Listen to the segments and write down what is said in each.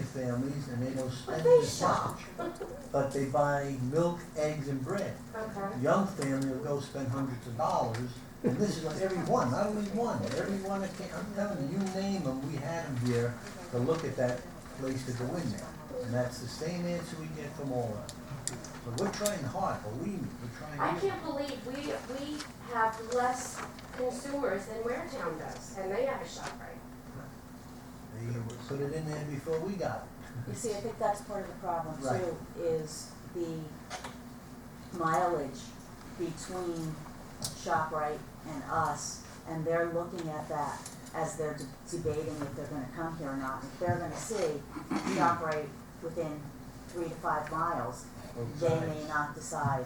senior families and they don't But spend they as shop. much. But they buy milk, eggs, and bread. Okay. Young family will go spend hundreds of dollars, and this is every one, not only one, every one that came, I'm telling you, you name them, we had them here to look at that place to go in there. And that's the same answer we get from all of them. So we're trying hard, believe me, we're trying I hard. can't believe we have less consumers than Waretown does, and they have a ShopRite. They put it in there before we got it. You see, I think that's part of the problem Right. too, is the mileage between ShopRite and us, and they're looking at that as they're debating if they're gonna come here or not. If they're gonna see ShopRite within 3 to 5 miles, they may not decide,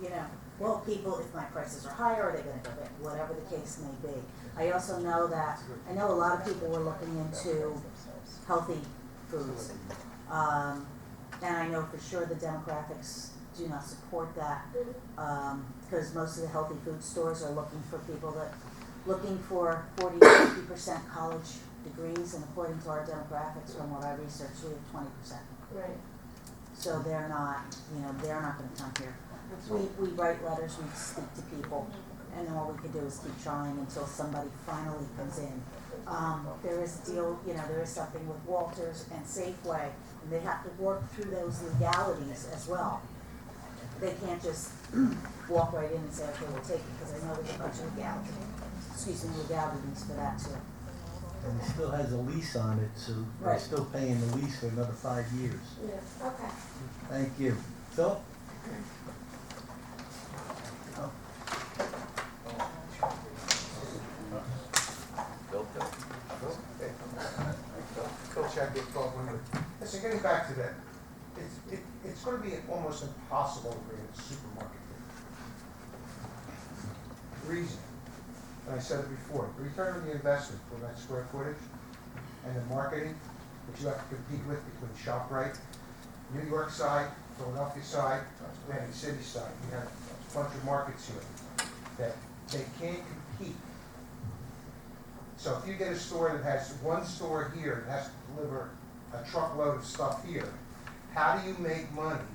you know, well, people, if my prices are higher, are they gonna go there, whatever the case may be. I also know that, I know a lot of people were looking into healthy foods. And I know for sure the demographics do not support that, because most of the healthy food stores are looking for people that, looking for 40 to 50% college degrees, and according to our demographics, from what I researched, we have 20%. Right. So they're not, you know, they're not gonna come here. We write letters, we speak to people, and all we can do is keep trying until somebody finally comes in. There is a deal, you know, there is something with Walters and Safeway, and they have to work through those legalities as well. They can't just walk right in and say, okay, we'll take it, because I know there's a bunch of legalities for that too. And it still has a lease on it, so they're Right. still paying the lease for another 5 years. Yeah, okay. Thank you. Phil? Coach, I get 1200. Listen, getting back to that, it's going to be almost impossible to bring a supermarket here. Reason, and I said it before, the return on the investment for that square footage and the marketing that you have to compete with between ShopRite, New York side, Philadelphia side, Atlantic City side. You have a bunch of markets here that they can't compete. So if you get a store that has one store here that has to deliver a truckload of stuff here, how do you make money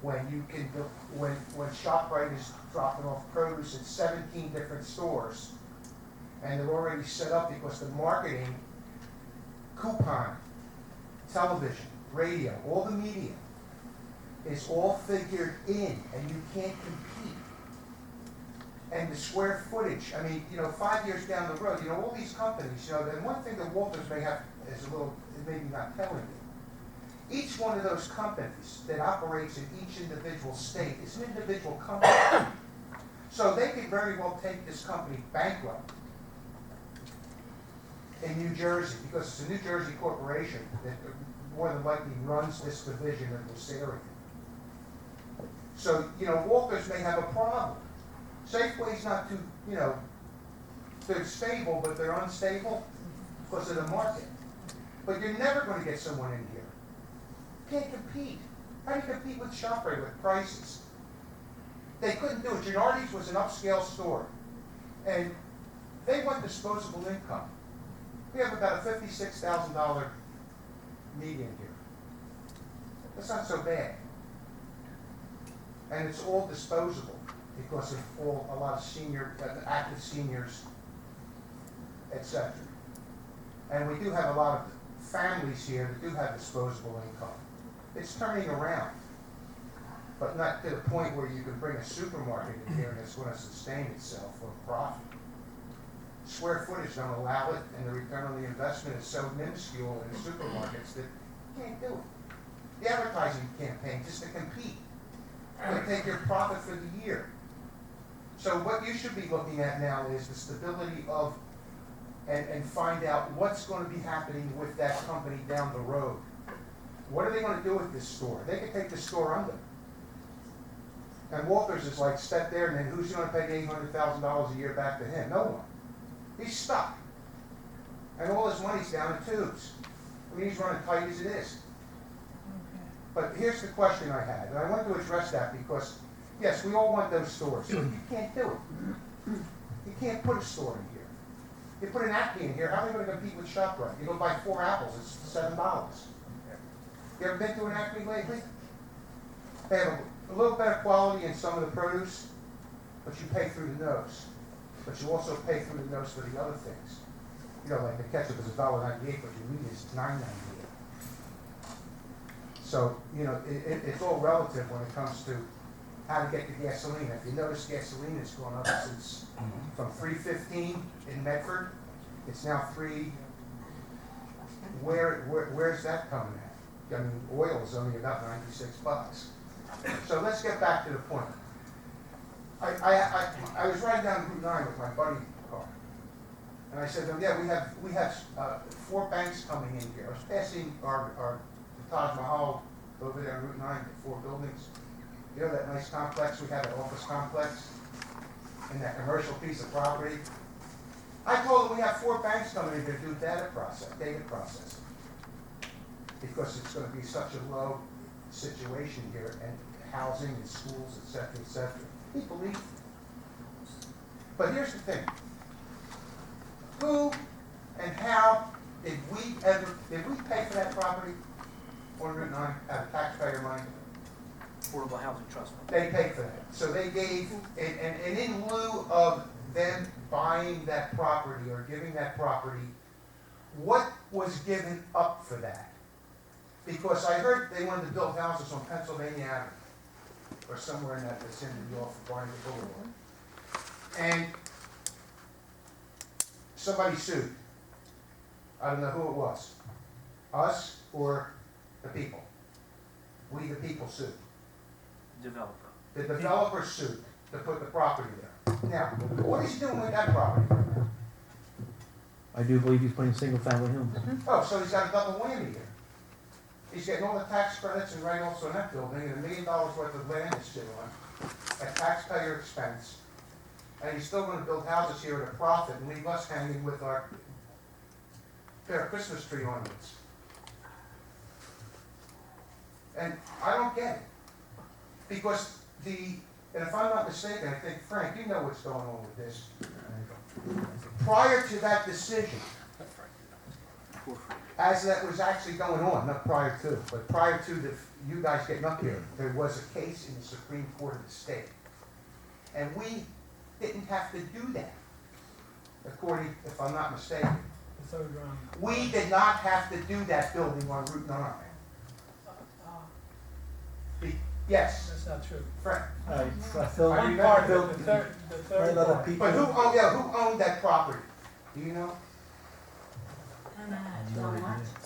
when you can when ShopRite is dropping off produce at 17 different stores and they're already set up because the marketing, coupon, television, radio, all the media is all figured in, and you can't compete. And the square footage, I mean, you know, 5 years down the road, you know, all these companies, you know, and one thing that Walters may have is a little, maybe not telling you. Each one of those companies that operates in each individual state is an individual company. So they could very well take this company bankrupt in New Jersey, because it's a New Jersey corporation that more than likely runs this division of this area. So, you know, Walters may have a problem. Safeway's not too, you know, they're stable, but they're unstable because of the market. But you're never going to get someone in here. Can't compete. How do you compete with ShopRite with prices? They couldn't do it. Gennardi's was an upscale store, and they want disposable income. We have about a $56,000 median here. That's not so bad. And it's all disposable because of a lot of active seniors, etc. And we do have a lot of families here that do have disposable income. It's turning around, but not to the point where you can bring a supermarket in here and it's going to sustain itself for profit. Square footage don't allow it, and the return on the investment is so minuscule in the supermarkets that you can't do it. The advertising campaign, just to compete, to take your profit for the year. So what you should be looking at now is the stability of, and find out what's going to be happening with that company down the road. What are they going to do with this store? They could take the store under. And Walters is like, step there, and then who's going to pay $800,000 a year back to him? No one. He's stuck. And all his money's down in tubes. I mean, he's running tight as it is. But here's the question I had, and I want to address that because, yes, we all want those stores. You can't do it. You can't put a store in here. You put an Acme in here, how are they going to compete with ShopRite? You go buy 4 apples, it's $7. You ever been to an Acme lately? They have a little better quality in some of the produce, but you pay through the nose. But you also pay through the nose for the other things. You know, like the ketchup is $1.98, but your meat is $9.98. So, you know, it's all relative when it comes to how to get the gasoline. If you notice, gasoline has gone up since from $3.15 in Medford. It's now where's that coming at? I mean, oil is only about $96. So let's get back to the point. I was riding down Route 9 with my buddy car, and I said to him, yeah, we have 4 banks coming in here. I was passing the Taj Mahal over there on Route 9, the 4 buildings. You know that nice complex we have, an office complex, and that commercial piece of property? I told him we have 4 banks coming in here to do data processing. Because it's going to be such a low situation here, and housing and schools, et cetera, et cetera. He believed it. But here's the thing. Who and how did we pay for that property on Route 9 out of taxpayer money? Affordable Housing Trust Fund. They paid for that. So they gave, and in lieu of them buying that property or giving that property, what was given up for that? Because I heard they wanted to build houses on Pennsylvania Avenue, or somewhere in that vicinity off of Barnegat Boulevard. And somebody sued. I don't know who it was. Us or the people. We the people sued. Developer. The developer sued to put the property there. Now, what is he doing with that property right now? I do believe he's putting single-family homes. Oh, so he's got a double whammy here. He's getting all the tax credits and write-offs on that building, and $1 million worth of land is still on at taxpayer expense. And he's still gonna build houses here at a profit and leave us hanging with our pair of Christmas tree ornaments. And I don't get it. Because and if I'm not mistaken, I think, Frank, you know what's going on with this. Prior to that decision, as that was actually going on, not prior to, but prior to you guys getting up here, there was a case in the Supreme Court of the state. And we didn't have to do that, according, if I'm not mistaken. We did not have to do that building on Route 9. Yes. That's not true. Frank. Phil, One remember part Phil, of it, the third let other part. people. But who owned that property? Do you know?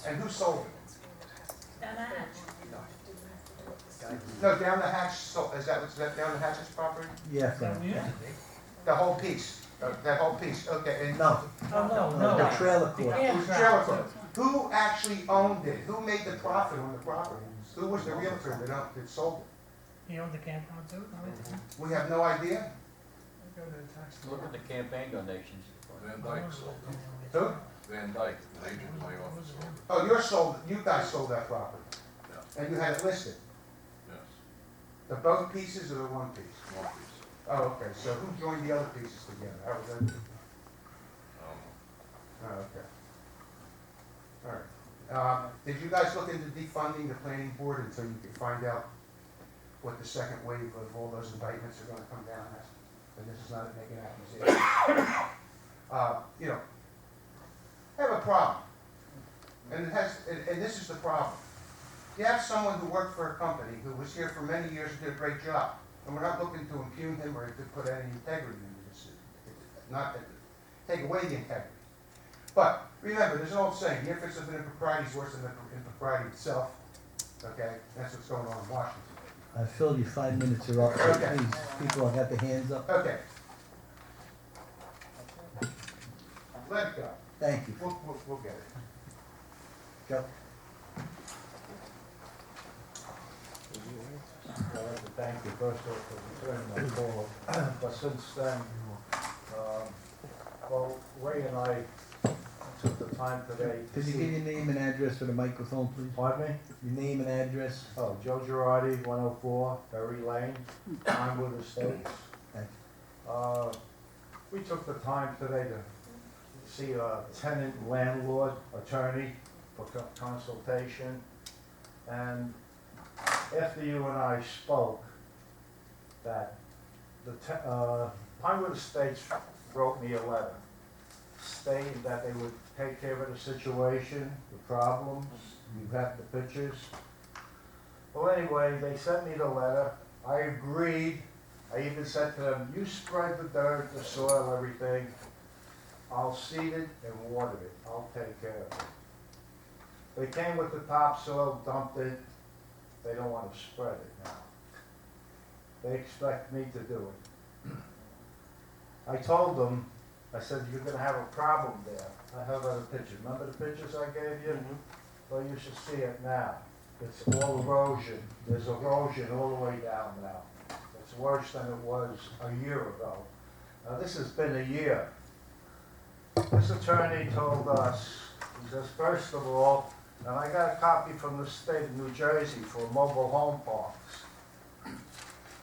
And who sold it? No, down the hatch, is that down the hatch's property? Yeah, Phil. Yeah. The whole piece, that whole piece, okay, and No, Oh, no, the trailer court. it was trailer court. Who actually owned it? Who made the profit on the property? Who was the realtor that sold it? He owned the campground too? We have no idea. Go to the tax. Look at the campaign donations. Van Dyke sold it. Who? Van Dyke, an agent in my office sold it. Oh, you guys sold that property, Yeah, and you had it listed. yes, The both pieces or the one piece? one piece. Oh, okay, so who joined the other pieces together? How was that? Oh, okay. All right. Did you guys look into defunding the planning board until you could find out what the second wave of all those indictments are gonna come down as? And this is not making accusations. You know, I have a problem. And this is the problem. You have someone who worked for a company who was here for many years and did a great job. And we're not looking to impugn him or to put any integrity into this, not take away the integrity. But remember, there's an old saying, the inference of an impropriety is worse than the impropriety itself. Okay? That's what's going on in Washington. Phil, your 5 minutes are up, so Okay. please, people have got their hands up. Okay. Let it go. Thank you. We'll get it. Joe? I'd like to thank you first off for returning my call, but since then, well, Ray and I took the time today to Could you give your name and address for the microphone, please? Pardon me? Your name and address? Oh, Joe Girardi, 104 Berry Lane, Pinewood Estates. Thank We took the time today to see a tenant landlord attorney for consultation. And after you and I spoke, that Pinewood Estates wrote me a letter stating that they would take care of the situation, the problems, you have the pictures. Well, anyway, they sent me the letter, I agreed, I even said to them, you spread the dirt, the soil, everything, I'll seed it and water it, I'll take care of it. They came with the topsoil, dumped it, they don't want to spread it now. They expect me to do it. I told them, I said, you're gonna have a problem there. I have other pictures. Remember the pictures I gave you? Well, you should see it now. It's all erosion. There's erosion all the way down now. It's worse than it was a year ago. Now, this has been a year. This attorney told us, he says, first of all, and I got a copy from the state of New Jersey for mobile home parks.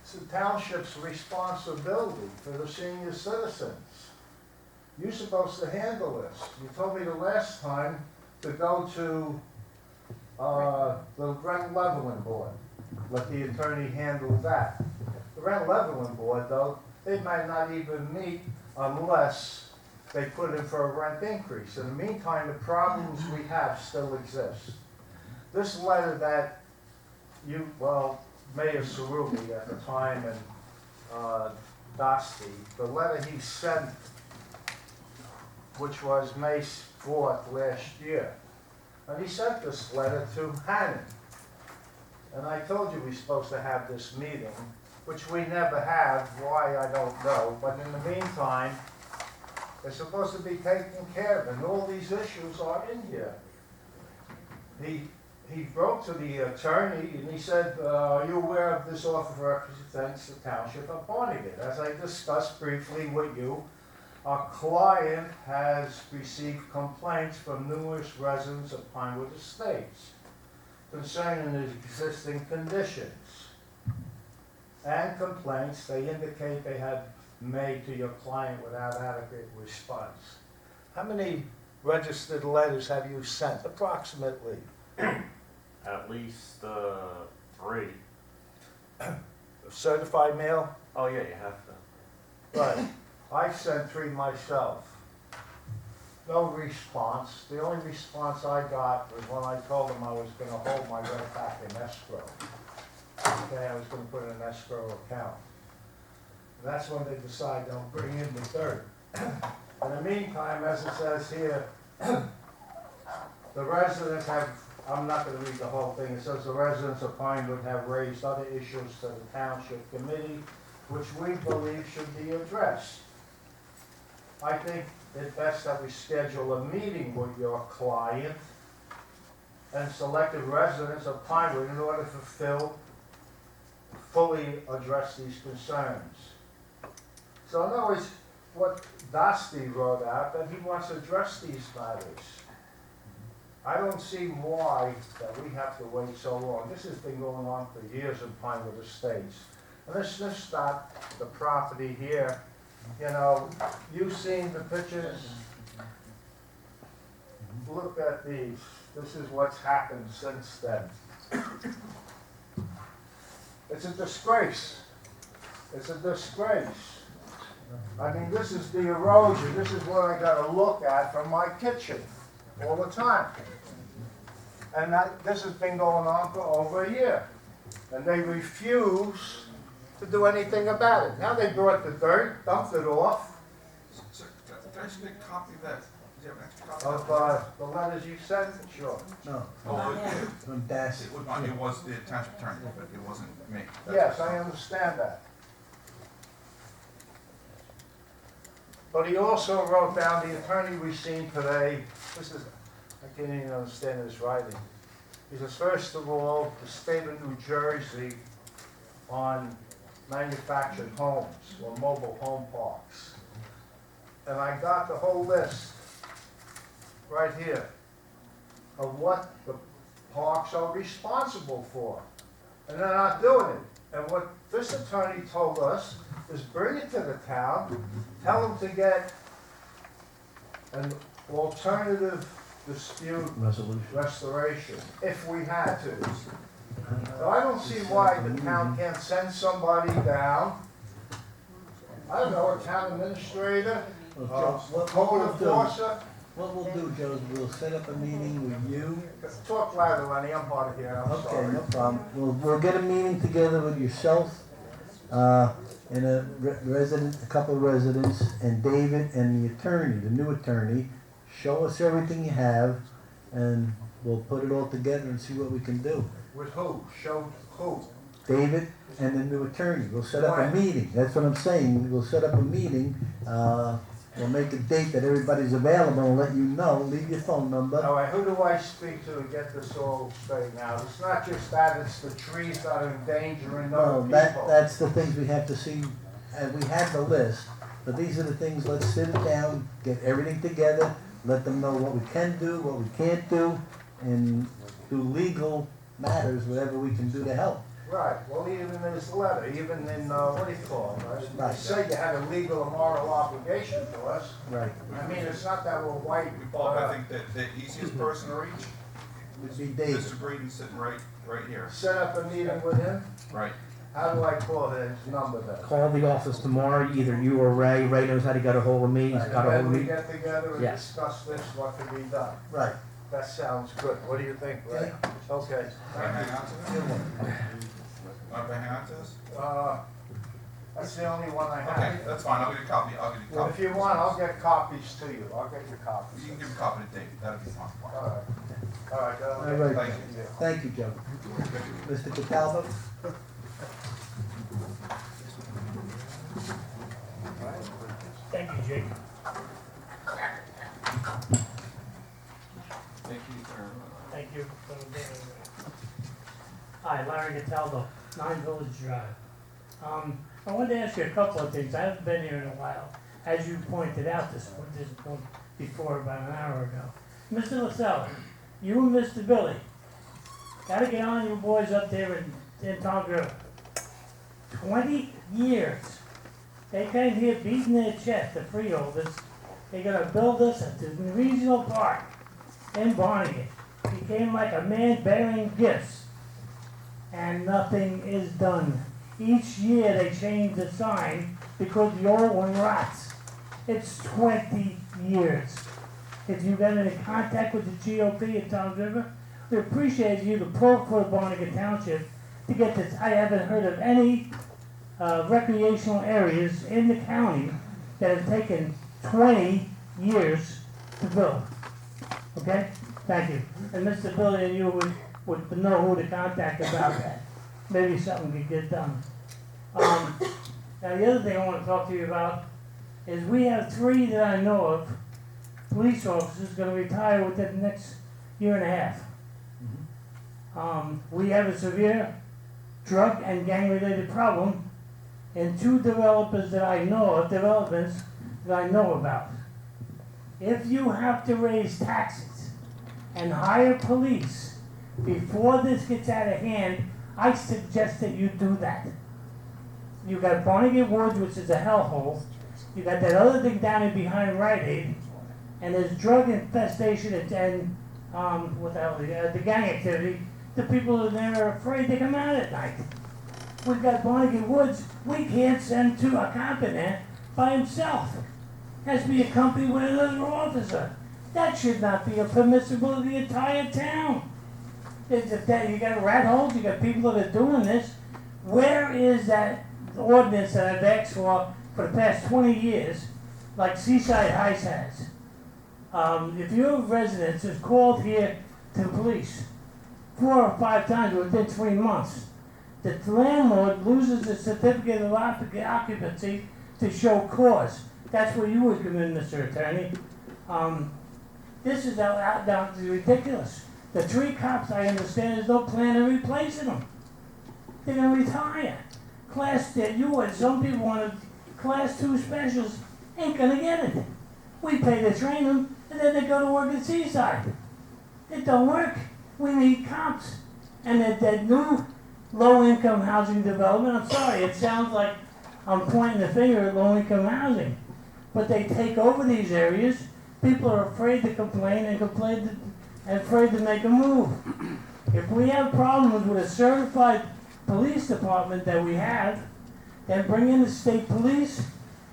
It's the township's responsibility for the senior citizens. You're supposed to handle this. You told me the last time to go to the rent leveling board. Let the attorney handle that. The rent leveling board, though, they might not even meet unless they put in for a rent increase. In the meantime, the problems we have still exist. This letter that you, well, Mayor Cerulli at the time and Dosty, the letter he sent, which was May 4th last year, and he sent this letter to Hannon. And I told you we're supposed to have this meeting, which we never have, why I don't know, but in the meantime, they're supposed to be taken care of, and all these issues are in here. He wrote to the attorney, and he said, are you aware of this offer represents the Township of Barnegat? As I discussed briefly with you, our client has received complaints from numerous residents of Pinewood Estates concerning the existing conditions. And complaints they indicate they have made to your client without adequate response. How many registered letters have you sent, approximately? At least 3. Certified mail? Oh yeah, you have to. Right. I sent 3 myself. No response. The only response I got was when I told them I was gonna hold my rent back in escrow. Okay, I was gonna put it in an escrow account. And that's when they decide they'll bring in the dirt. In the meantime, as it says here, the residents have, I'm not gonna read the whole thing, it says the residents of Pinewood have raised other issues to the Township Committee, which we believe should be addressed. I think it's best that we schedule a meeting with your client and selected residents of Pinewood in order to fully address these concerns. So in other words, what Dosty wrote out, that he wants to address these matters. I don't see why that we have to wait so long. This has been going on for years in Pinewood Estates. And this is not the property here. You know, you've seen the pictures. Look at these. This is what's happened since then. It's a disgrace. It's a disgrace. I mean, this is the erosion. This is what I gotta look at from my kitchen all the time. And this has been going on for over a year. And they refuse to do anything about it. Now they brought the dirt, dumped it off. Sir, can I just get a copy of that? Do you have an extra copy? Of the letters you sent? Sure. No, Oh, from Dassey. it was the township attorney, but it wasn't me. Yes, I understand that. But he also wrote down, the attorney we've seen today, this is, I can't even understand his writing. He says, first of all, the state of New Jersey on manufactured homes or mobile home parks. And I got the whole list right here of what the parks are responsible for. And they're not doing it. And what this attorney told us is bring it to the town, tell them to get an alternative dispute Resolution. restoration, if we had to. So I don't see why the town can't send somebody down, I don't know, a town administrator, Well, Joe, what code we'll do, enforcer. what we'll do, Joe, is we'll set up a meeting with you. Talk louder, Lenny, I'm hard of hearing, I'm Okay, sorry. no problem. We'll get a meeting together with yourself, and a couple of residents, and David and the attorney, the new attorney. Show us everything you have, and we'll put it all together and see what we can do. With who? Show who? David and the new attorney, we'll set up a When? meeting, that's what I'm saying, we'll set up a meeting, we'll make a date that everybody's available and let you know, leave your phone number. All right, who do I speak to get this all straightened out? It's not just that, it's the trees that are endangering No, other that, people. that's the things we have to see, and we have the list, but these are the things, let's sit it down, get everything together, let them know what we can do, what we can't do, and do legal matters, whatever we can do to help. Right, well, even in his letter, even in, what do you call it, right? Right. You say you had a legal or moral obligation to us. Right. I mean, it's not that we're white. Bob, I think that the easiest person to reach, Would be David. Mr. Breeden sitting right here. Set up a meeting with him. Right. How do I call his number then? Call the office tomorrow, either you or Ray. Ray knows how to get a hold of me. He's And got a hold then of we me. get together and Yes. discuss this, what can be done. Right. That sounds good. What do you think, Ray? Okay. Can I hang on to this? Want to hang on to this? That's the only one I have. Okay, that's fine, I'll get a copy, I'll get a Well, copy. if you want, I'll get copies to you. I'll get your copies. You can give a copy to David, that'll be fine. All right. All right. All right. Thank you. Thank you, Joe. Mr. Cataldo? Thank you, Jake. Thank you for the day. Hi, Larry Cataldo, 9 Village Drive. I wanted to ask you a couple of things. I haven't been here in a while. As you pointed out this point before about an hour ago. Mr. LaSalle, you and Mr. Billy, gotta get on you boys up there in Tom River. 20 years. They came here beating their chest, the freeholders. They're gonna build us a regional park in Barnegat. Became like a man bearing gifts. And nothing is done. Each year they change the sign because the old one rots. It's 20 years. If you got any contact with the GOP at Township River, we appreciate you to pull for Barnegat Township to get this. I haven't heard of any recreational areas in the county that have taken 20 years to build. Okay? Thank you. And Mr. Billy and you would know who to contact about that. Maybe something could get done. Now the other thing I want to talk to you about is we have 3 that I know of, police officers going to retire within the next year and a half. We have a severe drug and gang-related problem in 2 developers that I know of, developments that I know about. If you have to raise taxes and hire police before this gets out of hand, I suggest that you do that. You got Barnegat Woods, which is a hellhole. You got that other thing down in behind Rite Aid, and there's drug infestation and what the hell, the gang activity. The people in there are afraid to come out at night. We've got Barnegat Woods. We can't send to a cop in there by himself. Has to be accompanied with another officer. That should not be permissible in the entire town. You got rat holes. You got people that are doing this. Where is that ordinance that I've asked for the past 20 years, like Seaside Heights has? If your residence is called here to the police 4 or 5 times within 3 months, the landlord loses the certificate of occupancy to show cause. That's where you would come in, Mr. Attorney. This is down to ridiculous. The 3 cops, I understand, there's no plan of replacing them. They're going to retire. Some people wanted class 2 specials, ain't going to get it. We pay to train them, and then they go to work at Seaside. It don't work. We need cops. And that new low-income housing development, I'm sorry, it sounds like I'm pointing the finger at low-income housing. But they take over these areas, people are afraid to complain and afraid to make a move. If we have problems with a certified police department that we have, then bring in the state police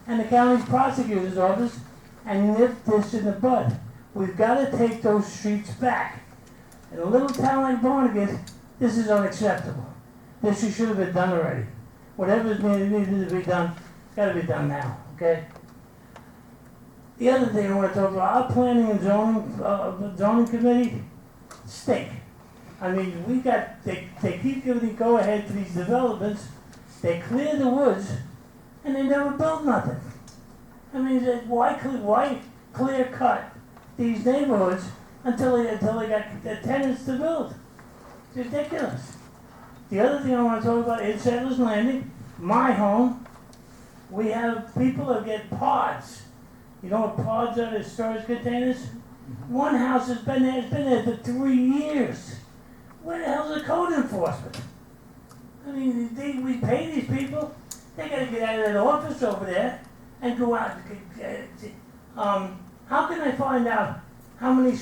and the county prosecutor's office and nip this in the bud. We've got to take those streets back. In a little town like Barnegat, this is unacceptable. This should have been done already. Whatever's needed to be done, it's got to be done now, okay? The other thing I want to talk about, our planning and zoning committee stink. I mean, they keep giving the go-ahead to these developments, they clear the woods, and they never build nothing. I mean, why clear cut these neighborhoods until they got the tenants to build? It's ridiculous. The other thing I want to talk about is Settlers Landing, my home. We have people that get pods. You know what pods are? The storage containers. One house has been there. It's been there for 3 years. Where the hell's the code enforcement? I mean, we pay these people. They got to get out of that office over there and go out. How can I find out how many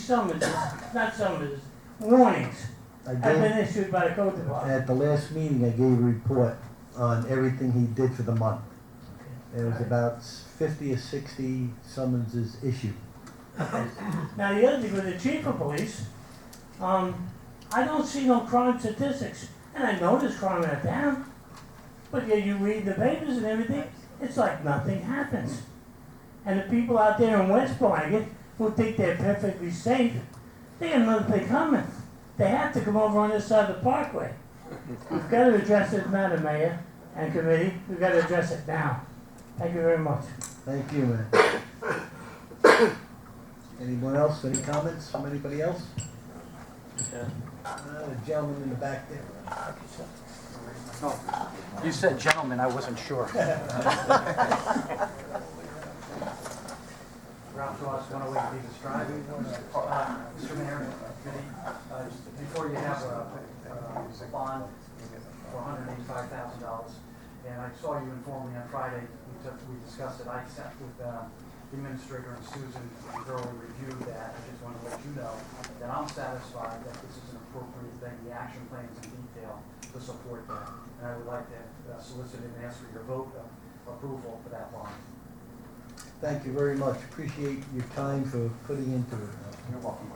warnings have been issued by the code department? At the last meeting, I gave a report on everything he did for the month. There was about 50 or 60 summonses issued. Now, the other thing with the chief of police, I don't see no crime statistics. And I know there's crime in the town. But yeah, you read the papers and everything, it's like nothing happens. And the people out there in West Barnegat who think they're perfectly safe, they got another thing coming. They have to come over on this side of the parkway. We've got to address this matter, Mayor and committee. We've got to address it now. Thank you very much. Thank you, man. Anyone else? Any comments from anybody else? The gentleman in the back there. Oh, you said gentlemen, I wasn't sure. Ralph Ross, 108 Davis Drive. Mr. Mayor, before you have a bond for $185,000, and I saw you informally on Friday, we discussed it. I sat with the administrator and Susan and thoroughly reviewed that. I just want to let you know that I'm satisfied that this is an appropriate thing, the action plans in detail to support that. And I would like to solicit and ask for your vote of approval for that bond. Thank you very much. Appreciate your time for putting into it. You're welcome.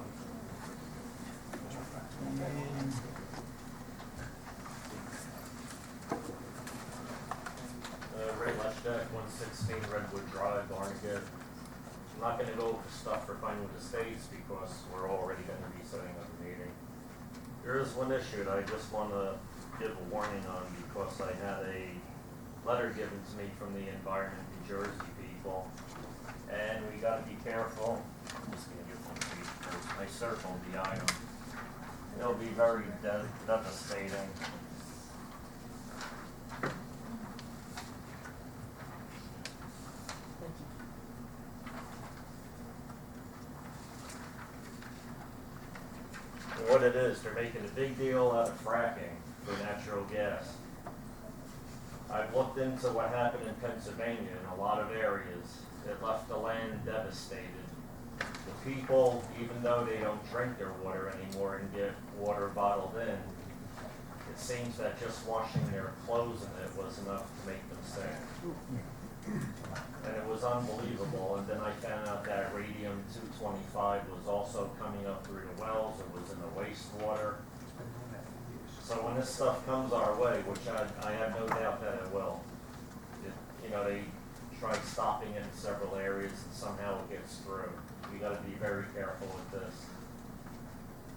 And Ray Leshek, 116 Redwood Drive, Barnegat. I'm not gonna go over stuff for Pinewood Estates because we're already gonna be setting up a meeting. There is one issue that I just wanna give a warning on because I had a letter given to me from the Environment New Jersey people. And we gotta be careful. I'm just gonna give one to you because I circled the item. It'll be very devastating. What it is, they're making a big deal out of fracking for natural gas. I've looked into what happened in Pennsylvania in a lot of areas. It left the land devastated. The people, even though they don't drink their water anymore and get water bottled in, it seems that just washing their clothes in it was enough to make them sick. And it was unbelievable. And then I found out that radium-225 was also coming up through the wells. It was in the wastewater. So when this stuff comes our way, which I have no doubt that it will, they tried stopping it in several areas and somehow it gets through. We got to be very careful with this.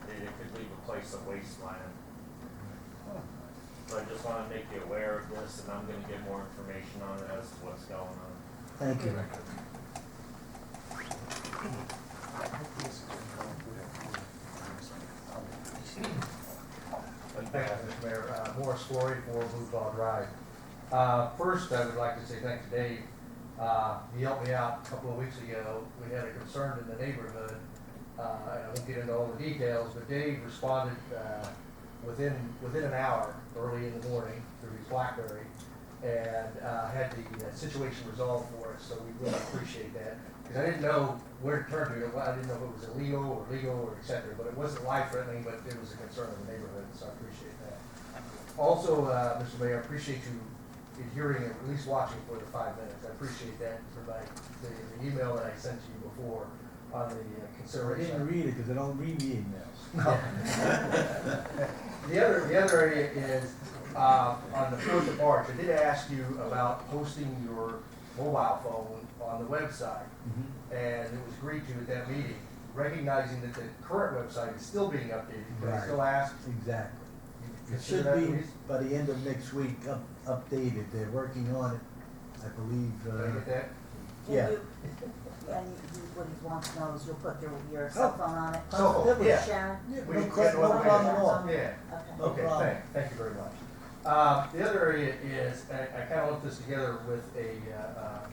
It could leave a place a wasteland. So I just want to make you aware of this, and I'm going to get more information on it as to what's going on. thank you. Thank you, Mr. Mayor. Morris Flory for Blue Dog Drive. First, I would like to say thanks to Dave. He helped me out a couple of weeks ago. We had a concern in the neighborhood. I won't get into all the details, but Dave responded within an hour, early in the morning, through his BlackBerry, and had the situation resolved for us. So we really appreciate that. because I didn't know where to turn to. I didn't know if it was illegal or legal or et cetera, but it wasn't life-threatening, but it was a concern of the neighborhood, so I appreciate that. Also, Mr. Mayor, I appreciate you adhering, at least watching for the 5 minutes. I appreciate that for the email that I sent to you before on the I consideration. didn't read it because I don't read the emails. No. The other area is, on the 4th of March, I did ask you about posting your mobile phone on the website, and it was agreed to at that meeting, recognizing that the current website is still being updated. Can I Right. still ask? Exactly. You It should consider that, be please? by the end of next week updated. They're working on it, I believe. Did I get that? Yeah. And what he wants to know is you'll put your cell phone on it. Cell phone, With yeah. Sharon? Yeah, We no can problem, get no one problem way. at all. Yeah. Okay. No Okay, problem. thank you very much. The other area is, I kind of looked this together with a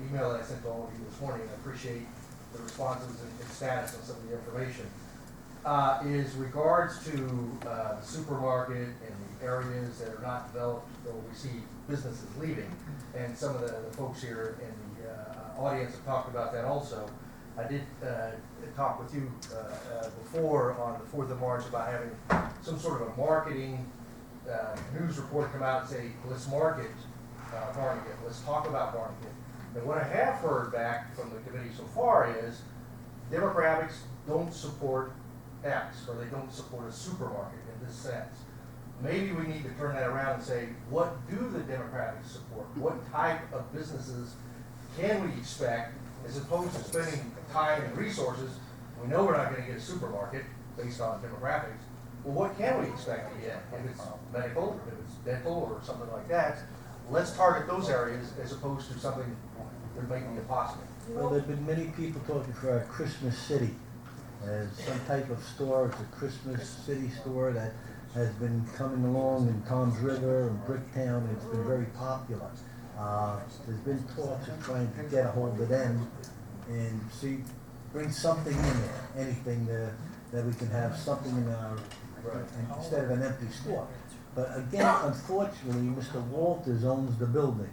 email that I sent to all of you this morning, and I appreciate the responses and status on some of the information. Is regards to the supermarket and the areas that are not developed, though we see businesses leaving, and some of the folks here in the audience have talked about that also. I did talk with you before on the 4th of March about having some sort of a marketing news report come out and say, let's market Barnegat, let's talk about Barnegat. And what I have heard back from the committee so far is demographics don't support X, or they don't support a supermarket in this sense. Maybe we need to turn that around and say, what do the demographics support? What type of businesses can we expect, as opposed to spending time and resources? We know we're not gonna get a supermarket based on demographics. Well, what can we expect to get? If it's medical, if it's dental, or something like that, let's target those areas as opposed to something that may be impossible. Well, there've been many people talking for a Christmas City, as some type of store. It's a Christmas City store that has been coming along in Tom's River and Bricktown, and it's been very popular. There's been talks of trying to get a hold of them and see, bring something in there, anything that we can have something in our, instead of an empty store. But again, unfortunately, Mr. Walters owns the building.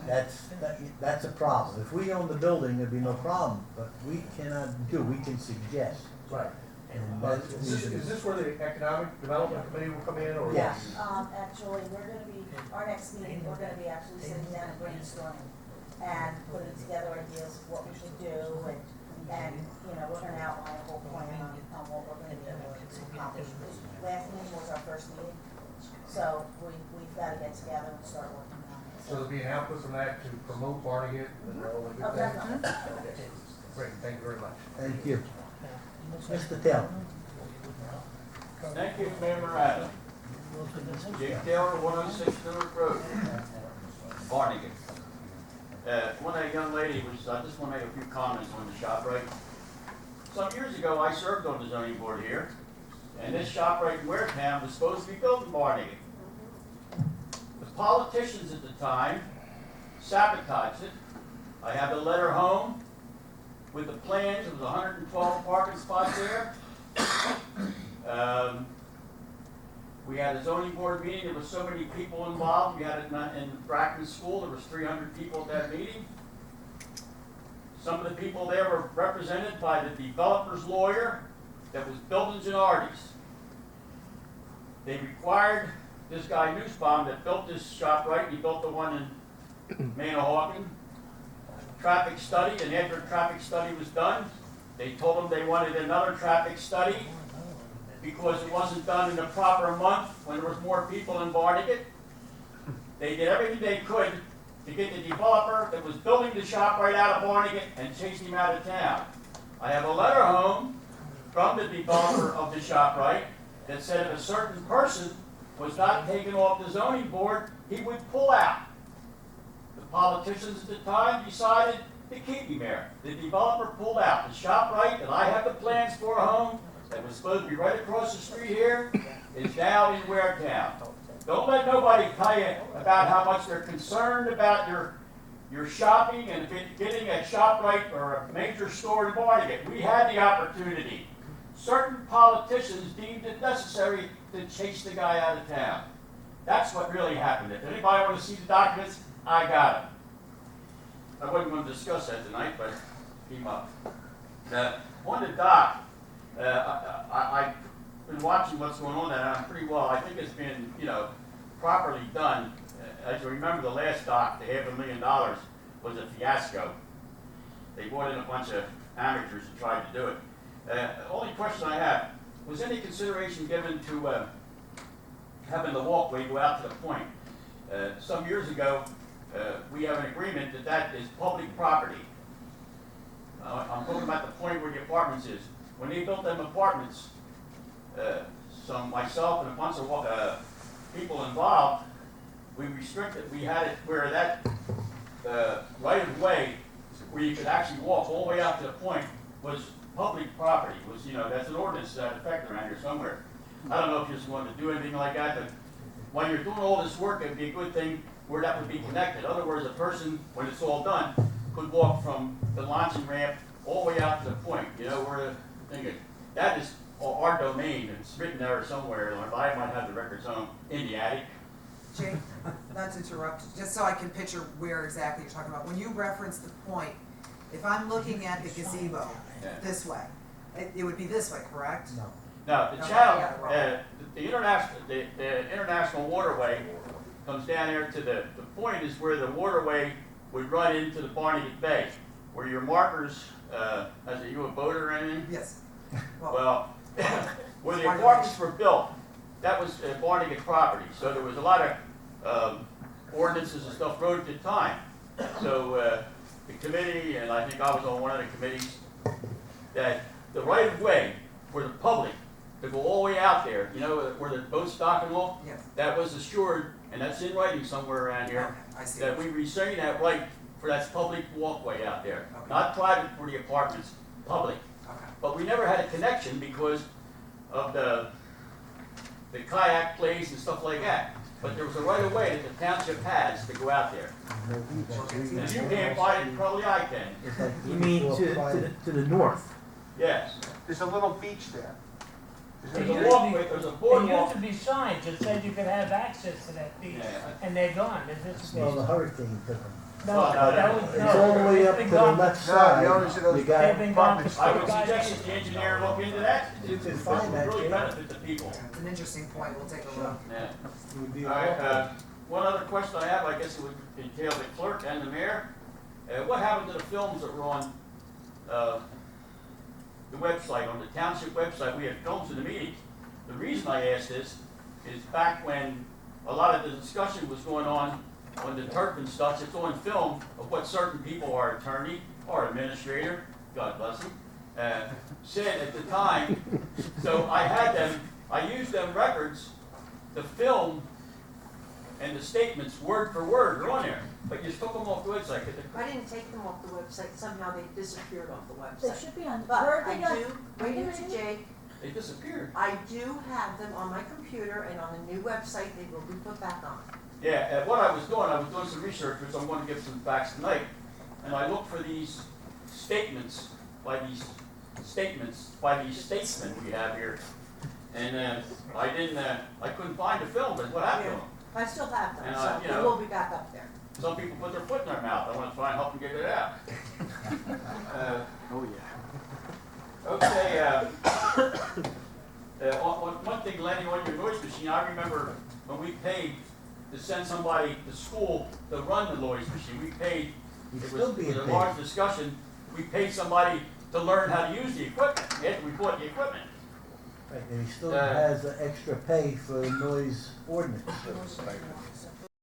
That's a problem. If we own the building, there'd be no problem, but we cannot we can suggest. Right. And that's, Is this where the Economic Development Committee will come in, or? Yes. Actually, we're gonna be, our next meeting, we're gonna be actually sitting down and brainstorming and putting together ideas of what we should do, and, you know, we're gonna outline a whole plan on what we're gonna do to accomplish. Last meeting was our first meeting, so we've gotta get together and start working on it. So there'll be an output from that to promote Barnegat and all the good Okay. things? Okay. Great, thank you very much. thank you. Mr. Taylor. Thank you, Mayor Morales. Jake Taylor, 106 Newark Road, Barnegat. When a young lady was, I just want to make a few comments on the ShopRite. Some years ago, I served on the zoning board here, and this ShopRite in Waretown was supposed to be built in Barnegat. The politicians at the time sabotaged it. I have a letter home with the plans. There was 112 parking spots there. We had a zoning board meeting. There was so many people involved. We had it in Brackman School. There was 300 people at that meeting. Some of the people there were represented by the developer's lawyer that was building Gennardi's. They required this guy Nussbaum that built this ShopRite. He built the one in Manahawkin. Traffic study, and after the traffic study was done, they told them they wanted another traffic study because it wasn't done in the proper month when there was more people in Barnegat. They did everything they could to get the developer that was building the ShopRite out of Barnegat and chased him out of town. I have a letter home from the developer of the ShopRite that said if a certain person was not taken off the zoning board, he would pull out. The politicians at the time decided to keep him there. The developer pulled out. The ShopRite that I have the plans for a home that was supposed to be right across the street here is now in Waretown. Don't let nobody tell you about how much they're concerned about your shopping and getting a ShopRite or a major store in Barnegat. We had the opportunity. Certain politicians deemed it necessary to chase the guy out of town. That's what really happened. If anybody want to see the documents, I got them. I wasn't gonna discuss that tonight, but came up. On the dock, I've been watching what's going on there, pretty well. I think it's been, properly done. As you remember, the last dock, the $500,000, was a fiasco. They brought in a bunch of amateurs and tried to do it. Only question I have, was any consideration given to having the walkway go out to the point? Some years ago, we have an agreement that that is public property. I'm talking about the point where the apartments is. When they built them apartments, myself and a bunch of people involved, we had it where that right of way, where you could actually walk all the way out to the point, was public property. That's an ordinance to that effect around here somewhere. I don't know if you just want to do anything like that, but when you're doing all this work, it'd be a good thing where that would be connected. In other words, a person, when it's all done, could walk from the launching ramp all the way out to the point, where the thing is. That is our domain, and it's written there somewhere, or I might have the records on in the attic. Jake, not to interrupt, just so I can picture where exactly you're talking about. When you reference the point, if I'm looking at the gazebo this way, it would be this way, correct? No. Now, the Okay, channel, yeah, right. the international waterway comes down there to the point is where the waterway would run into the Barnegat Bay, where your markers, are you a boater or anything? Yes. Well, where the apartments were built, that was Barnegat property, so there was a lot of ordinances and stuff wrote at the time. So the committee, and I think I was on one of the committees, that the right of way for the public to go all the way out there, where the boats dock and all, Yes. that was assured, and that's in writing somewhere around here, Okay, I see. that we retain that right for that public walkway out there. Okay. Not private for the apartments, public. Okay. But we never had a connection because of the kayak place and stuff like that. But there was a right of way that the township has to go out there. And if you can't find it, probably I can. You mean to the north? Yes. There's a little beach there. There's a walkway, there's a There boardwalk. used to be signs that said you could have access to that beach, Yeah. and they're gone. There's this Well, the beach. hurricane took them. No, that was, It's all the no, way it's up been to the gone. left No, side. the owners of those You got They've been gone apartments. for I would 45 suggest years. that the engineer look into that. You can It find would that, really Jake. benefit the people. It's an interesting point, we'll take a Sure. look. Yeah. It would be a All right, walkway. one other question I have, I guess it would entail the clerk and the mayor. What happened to the films that were on the website, on the township website? We had films of the meetings. The reason I ask this is back when a lot of the discussion was going on the turf and stuff, it's on film of what certain people, our attorney, our administrator, God bless him, said at the time. So I used them records, the film and the statements word for word are on there, but you just took them off the website. I didn't take them off the website, somehow they disappeared off the They website. should be on, But where are I they on? do, wait a minute, Jake, They disappeared. I do have them on my computer and on the new website, they will be put back on. Yeah, what I was doing some research, which I'm going to give some facts tonight, and I looked for these statements by these statesmen we have here, and I couldn't find the film, but what happened to them? I still have them, And, so you they know- will be back up there. Some people put their foot in their mouth. I want to try and help them get it out. Oh, yeah. Okay, one thing, Lenny, on your noise machine, I remember when we paid to send somebody to school to run the noise machine, we paid, You'd it still was be in a bed. large discussion, we paid somebody to learn how to use the equipment, after we bought the equipment. Right, and he still Uh, has the extra pay for the noise ordinance.